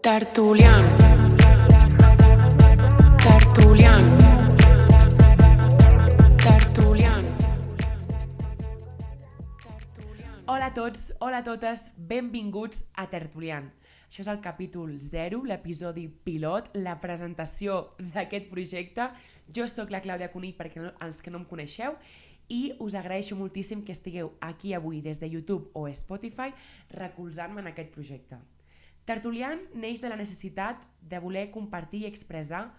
Tertulian. Tertulian. Tertulian. Hola a tots, hola a totes, benvinguts a Tertulian. Això és el capítol 0, l'episodi pilot, la presentació d'aquest projecte. Jo sóc la Clàudia Cunill, perquè els que no em coneixeu, i us agraeixo moltíssim que estigueu aquí avui des de YouTube o Spotify recolzant-me en aquest projecte. Tertulian neix de la necessitat de voler compartir i expressar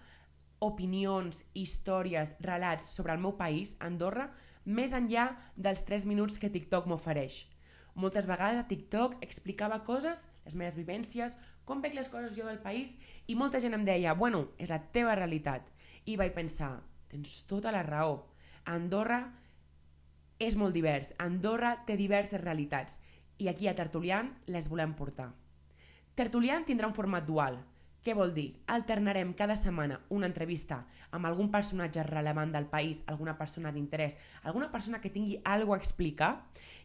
opinions, històries, relats sobre el meu país, Andorra, més enllà dels 3 minuts que TikTok m'ofereix. Moltes vegades a TikTok explicava coses, les meves vivències, com veig les coses jo del país, i molta gent em deia, bueno, és la teva realitat. I vaig pensar, tens tota la raó. Andorra és molt divers, Andorra té diverses realitats, i aquí a Tertulian les volem portar. Tertulian tindrà un format dual. Què vol dir? Alternarem cada setmana una entrevista amb algun personatge rellevant del país, alguna persona d'interès, alguna persona que tingui alguna cosa a explicar,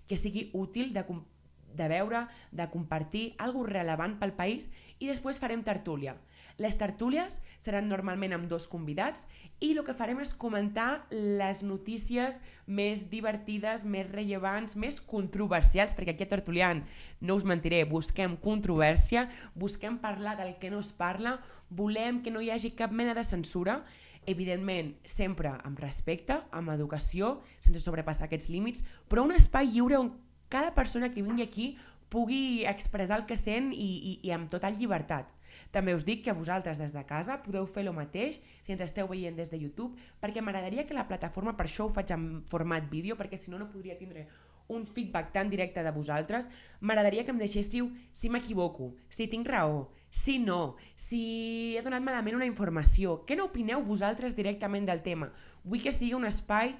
que sigui útil de veure, de compartir, alguna cosa rellevant pel país, i després farem tertúlia. Les tertúlies seran normalment amb 2 convidats i el que farem és comentar les notícies més divertides, més rellevants, més controversials, perquè aquí a Tertulian, no us mentiré, busquem controvèrsia, busquem parlar del que no es parla, volem que no hi hagi cap mena de censura, evidentment sempre amb respecte, amb educació, sense sobrepassar aquests límits, però un espai lliure on cada persona que vingui aquí pugui expressar el que sent i amb total llibertat. També us dic que vosaltres des de casa podeu fer el mateix si ens esteu veient des de YouTube, perquè m'agradaria que la plataforma, per això ho faig en format vídeo, perquè si no podria tindre un feedback tan directe de vosaltres. M'agradaria que em deixéssiu si m'equivoco, si tinc raó, si no, si he donat malament una informació, què n'opineu vosaltres directament del tema. Vull que sigui un espai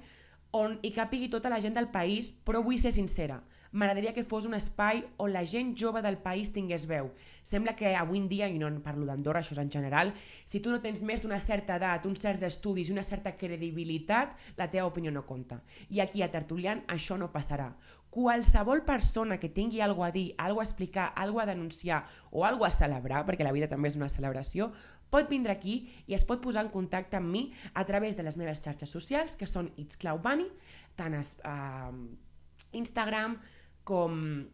on hi càpigui tota la gent del país, però vull ser sincera. M'agradaria que fos un espai on la gent jove del país tingués veu. Sembla que avui en dia, i no parlo d'Andorra, això és en general, si tu no tens més d'una certa edat, uns certs estudis i una certa credibilitat, la teva opinió no compta. I aquí a Tertulian això no passarà. Qualsevol persona que tingui alguna a dir, alguna a explicar, alguna a denunciar o alguna a celebrar, perquè la vida també és una celebració, pot vindre aquí i es pot posar en contacte amb mi a través de les meves xarxes socials, que són It's Clau Bunny, tant a Instagram com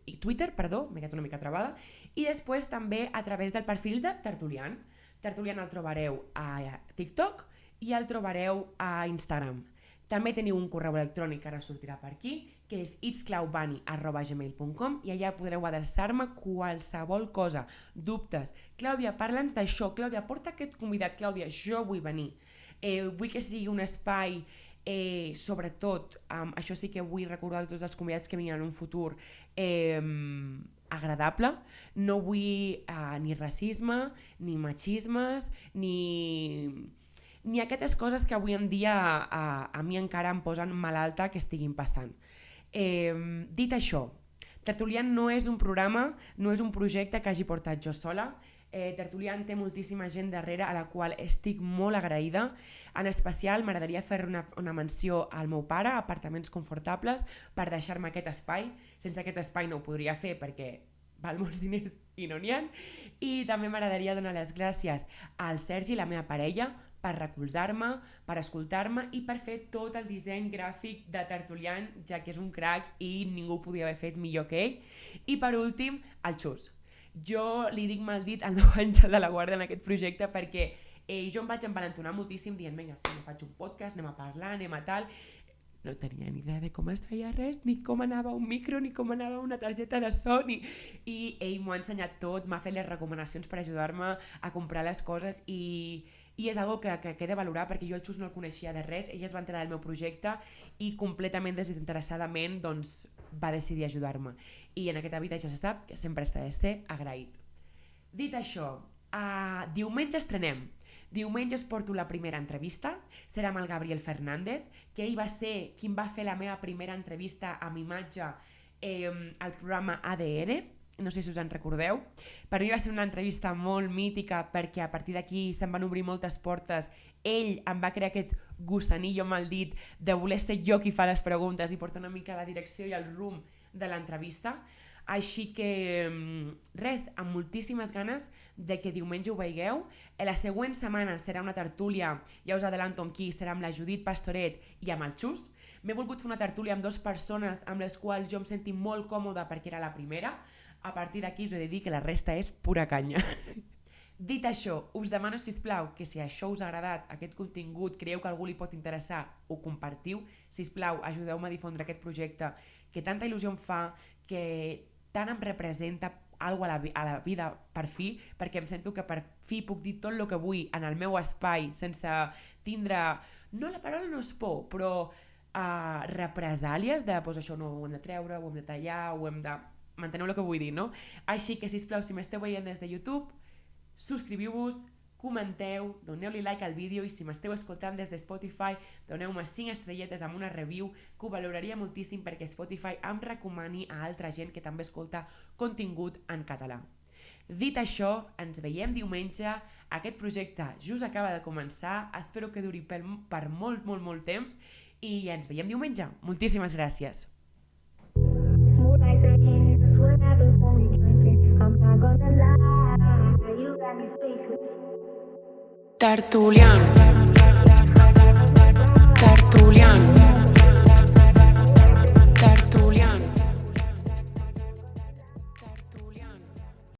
i Twitter, m'he quedat una mica travada, i després també a través del perfil de Tertulian. Tertulian el trobareu a TikTok i el trobareu a Instagram. També teniu un correu electrònic que ara sortirà per aquí, que és itsclaubunny@gmail.com, i allà podreu adreçar-me qualsevol cosa, dubtes. Clàudia, parla'ns d'això. Clàudia, porta aquest convidat. Clàudia, jo vull venir. Vull que sigui un espai, sobretot, això sí que vull recordar a tots els convidats que vinguin en un futur, agradable. No vull ni racisme, ni machismes, ni aquestes coses que avui en dia a mi encara em posen malalta que estiguin passant. Dit això, Tertulian no és un programa, no és un projecte que hagi portat jo sola. Tertulian té moltíssima gent darrere a la qual estic molt agraïda. En especial m'agradaria fer una menció al meu pare, Apartaments Confortables, per deixar-me aquest espai. Sense aquest espai no ho podria fer perquè val molts diners i no n'hi ha. I també m'agradaria donar les gràcies al Sergi, la meva parella, per recolzar-me, per escoltar-me i per fer tot el disseny gràfic de Tertulian, ja que és un crac i ningú podia haver fet millor que ell. I per últim, el Xus. Jo li dic mal dit al meu àngel de la guarda en aquest projecte perquè jo em vaig envalentonar moltíssim dient, vinga, sí, faig un podcast, anem a parlar, anem a tal. No tenia ni idea de com es feia res, ni com anava un micro, ni com anava una targeta de so, i ell m'ho ha ensenyat tot, m'ha fet les recomanacions per ajudar-me a comprar les coses i és algo que he de valorar perquè jo el Xus no el coneixia de res, ell es va enterar del meu projecte i completament desinteressadament doncs, va decidir ajudar-me. I en aquest habitatge se sap que sempre s'ha de ser agraït. Dit això, diumenge estrenem. Diumenge us porto la primera entrevista, serà amb el Gabriel Fernández, que ell va ser qui em va fer la meva primera entrevista amb imatge al programa ADN, no sé si us en recordeu. Per mi va ser una entrevista molt mítica perquè a partir d'aquí se'n van obrir moltes portes. Ell em va crear aquest gussanillo maldit de voler ser jo qui fa les preguntes i portar una mica la direcció i el rumb de l'entrevista. Així que, res, amb moltíssimes ganes de que diumenge ho veigueu. La següent setmana serà una tertúlia, ja us adelanto amb qui, serà amb la Judit Pastoret i amb el Xus. M'he volgut fer una tertúlia amb 2 persones amb les quals jo em senti molt còmoda perquè era la primera. A partir d'aquí us he de dir que la resta és pura canya. Dit això, us demano, sisplau, que si això us ha agradat, aquest contingut, creieu que a algú li pot interessar, ho compartiu. Sisplau, ajudeu-me a difondre aquest projecte, que tanta il·lusió em fa, que tant em representa alguna cosa a la vida per fi, perquè em sento que per fi puc dir tot el que vull en el meu espai, sense tindre, no, la paraula no és por, però represàlies de, doncs això no ho hem de treure, ho hem de tallar, ho hem de... M'enteneu el que vull dir, no? Així que, sisplau, si m'esteu veient des de YouTube, subscriviu-vos, comenteu, doneu-li like al vídeo i si m'esteu escoltant des de Spotify, doneu-me 5 estrelletes amb una review, que ho valoraria moltíssim perquè Spotify em recomani a altra gent que també escolta contingut en català. Dit això, ens veiem diumenge, aquest projecte just acaba de començar, espero que duri per molt temps i ens veiem diumenge. Moltíssimes gràcies. Tertulian.